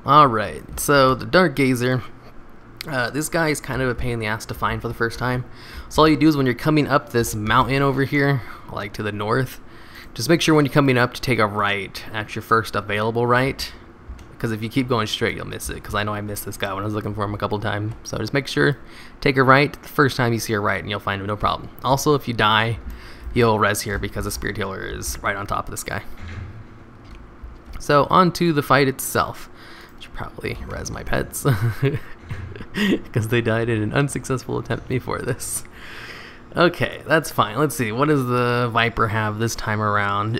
Alright, so the Dark Gazer, this guy is kind of a pain in the ass to find for the first time. So all you do is when you're coming up this mountain over here, like to the north, just make sure when you're coming up to take a right at your first available right, because if you keep going straight you'll miss it, because I know I missed this guy when I was looking for him a couple times. So just make sure, take a right the first time you see a right and you'll find him no problem. Also, if you die, you'll res here because the Spirit Healer is right on top of this guy. So on to the fight itself. Should probably res my pets because they died in an unsuccessful attempt before this. Okay, that's fine. Let's see, what does the Viper have this time around?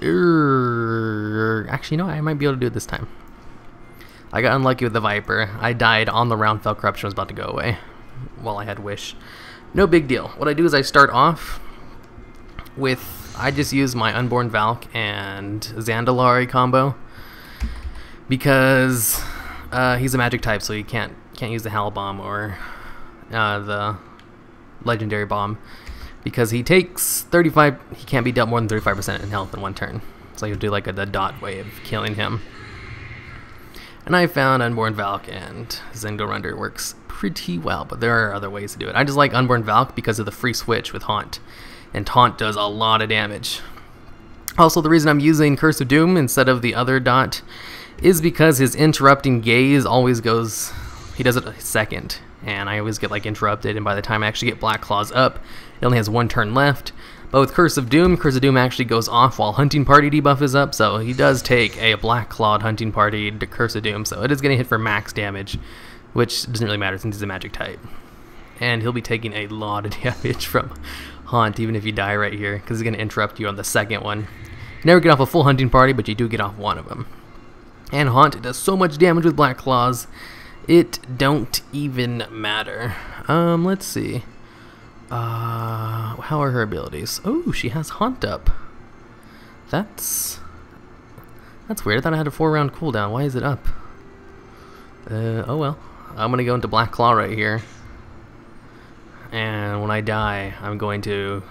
Actually, no, I might be able to do it this time. I got unlucky with the Viper. I died on the round, felt corruption was about to go away while I had Wish. No big deal. What I do is I start off with, I just use my Unborn Valk and Zandalari combo because he's a magic type, so you can't use the Howl Bomb or the Legendary Bomb because he takes 35. He can't be dealt more than 35% in health in one turn. So you'll do like the dot way of killing him. And I found Unborn Valk and Zengorunder works pretty well, but there are other ways to do it. I just like Unborn Valk because of the free switch with Haunt, and Haunt does a lot of damage. Also, the reason I'm using Curse of Doom instead of the other dot is because his interrupting gaze always goes, he does it a second, and I always get like interrupted, and by the time I actually get Black Claws up, it only has one turn left. But with Curse of Doom actually goes off while Hunting Party debuff is up, so he does take a Black Clawed Hunting Party to Curse of Doom, so it is going to hit for max damage, which doesn't really matter since he's a magic type. And he'll be taking a lot of damage from Haunt, even if you die right here, because he's going to interrupt you on the second one. You never get off a full Hunting Party, but you do get off one of them. And Haunt does so much damage with Black Claws, it don't even matter. Let's see. How are her abilities? Oh, she has Haunt up. That's weird. I thought I had a 4-round cooldown. Why is it up? Oh well. I'm gonna go into Black Claw right here. And when I die, I'm going to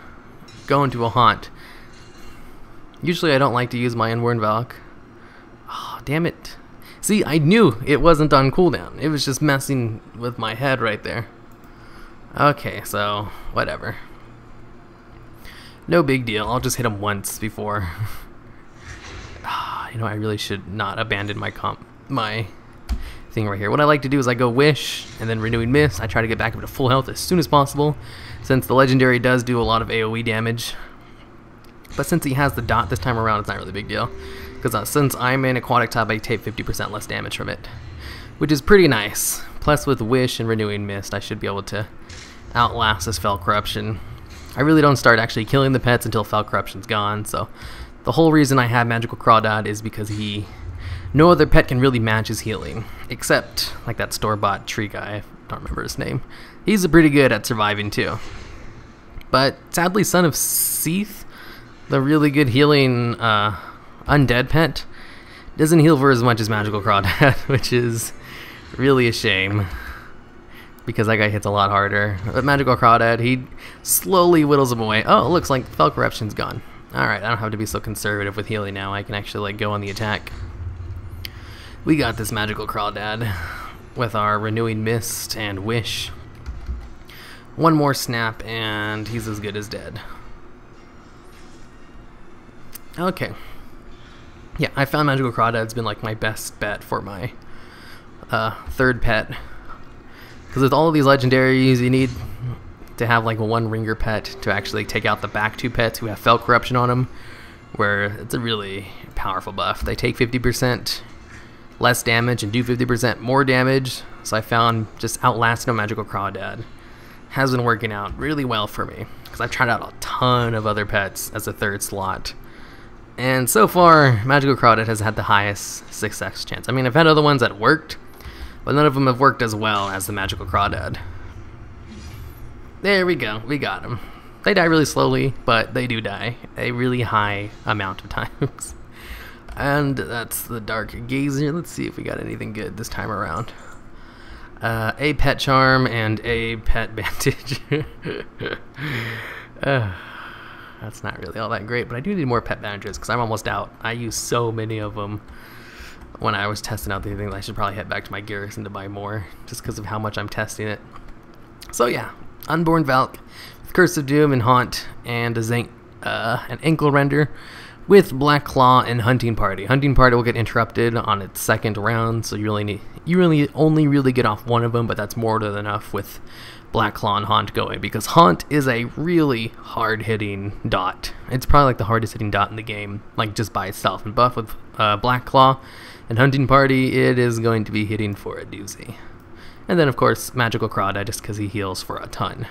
go into a Haunt. Usually I don't like to use my Unborn Valk. Oh, damn it. See, I knew it wasn't on cooldown. It was just messing with my head right there. Okay, so whatever. No big deal. I'll just hit him once before. You know, I really should not abandon my thing right here. What I like to do is I go Wish and then Renewing Mist. I try to get back up to full health as soon as possible, since the Legendary does do a lot of AoE damage. But since he has the dot this time around, it's not really a big deal. Because since I'm an aquatic type, I take 50% less damage from it, which is pretty nice. Plus with Wish and Renewing Mist, I should be able to outlast this Fel Corruption. I really don't start actually killing the pets until Fel Corruption's gone, so the whole reason I have Magical Crawdad is because no other pet can really match his healing, except like that store-bought tree guy, I don't remember his name. He's pretty good at surviving too. But sadly, Son of Seath, the really good healing undead pet, doesn't heal for as much as Magical Crawdad, which is really a shame, because that guy hits a lot harder. But Magical Crawdad, he slowly whittles him away. Oh, it looks like Fel Corruption's gone. Alright, I don't have to be so conservative with healing now. I can actually like go on the attack. We got this Magical Crawdad with our Renewing Mist and Wish. One more snap and he's as good as dead. Okay. Yeah, I found Magical Crawdad's been like my best bet for my third pet. Because with all of these legendaries, you need to have like one ringer pet to actually take out the back two pets who have Fel Corruption on them, where it's a really powerful buff. They take 50% less damage and do 50% more damage, so I found just outlasting a Magical Crawdad has been working out really well for me, because I've tried out a ton of other pets as a third slot. And so far, Magical Crawdad has had the highest success chance. I mean, I've had other ones that worked, but none of them have worked as well as the Magical Crawdad. There we go, we got them. They die really slowly, but they do die a really high amount of times. And that's the Dark Gazer. Let's see if we got anything good this time around. A Pet Charm and a Pet Bandage. That's not really all that great, but I do need more pet bandages because I'm almost out. I use so many of them. when I was testing out the things. I should probably head back to my garrison to buy more, just because of how much I'm testing it. So yeah, Unborn Valk, Curse of Doom and Haunt, and an Ankle Render with Black Claw and Hunting Party. Hunting Party will get interrupted on its second round, so you really only really get off one of them, but that's more than enough with Black Claw and Haunt going, because Haunt is a really hard-hitting dot. It's probably like the hardest hitting dot in the game, like just by itself. And buff with Black Claw and Hunting Party, it is going to be hitting for a doozy. And then of course Magical Crawdad, just because he heals for a ton.